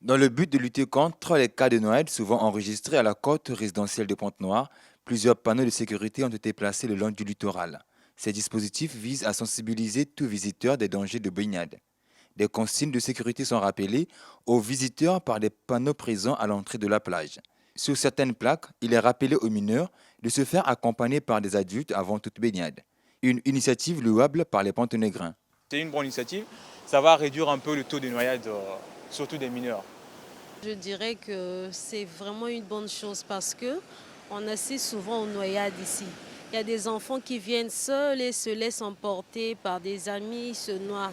Dans le but de lutter contre les cas de noyade souvent enregistrés à la côte résidentielle de Pointe-Noire, plusieurs panneaux de sécurité ont été placés le long du littoral. Ces dispositifs visent à sensibiliser tout visiteur des dangers de baignade. Des consignes de sécurité sont rappelées aux visiteurs par des panneaux présents à l'entrée de la plage. Sur certaines plaques, il est rappelé aux mineurs de se faire accompagner par des adultes avant toute baignade. Une initiative louable par les Pontenégrins. C'est une bonne initiative. Ça va réduire un peu le taux de noyade, surtout des mineurs. Je dirais que c'est vraiment une bonne chose parce que on assiste souvent aux noyades ici. Il y a des enfants qui viennent seuls et se laissent emporter par des amis, se noient.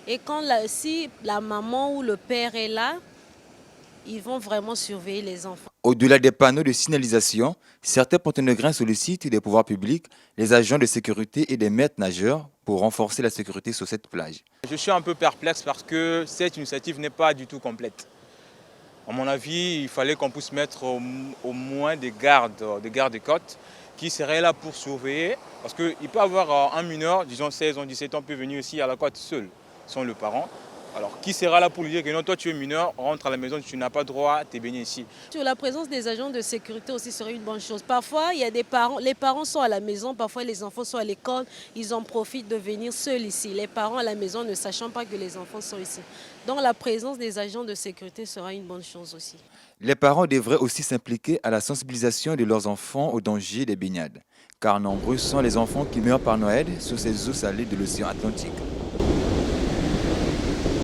Et si la maman ou le père est là, ils vont vraiment surveiller les enfants. Au-delà des panneaux de signalisation, certains Pontenégrins sollicitent des pouvoirs publics, les agents de sécurité et des maîtres nageurs pour renforcer la sécurité sur cette plage. Je suis un peu perplexe parce que cette initiative n'est pas du tout complète. À mon avis, il fallait qu'on puisse mettre au moins des gardes-côtes qui seraient là pour surveiller. Parce qu'il peut y avoir un mineur, disons 16 ans, 17 ans, peut venir ici à la côte seul, sans le parent. Alors, qui sera là pour lui dire que non, toi tu es mineur, rentre à la maison, tu n'as pas droit à te baigner ici. Sur la présence des agents de sécurité aussi serait une bonne chose. Parfois, il y a des parents, les parents sont à la maison, parfois les enfants sont à l'école, ils en profitent de venir seuls ici. Les parents à la maison ne sachant pas que les enfants sont ici. Donc la présence des agents de sécurité sera une bonne chose aussi. Les parents devraient aussi s'impliquer à la sensibilisation de leurs enfants au danger des baignades, car nombreux sont les enfants qui meurent par noyade sur ces eaux salées de l'océan Atlantique.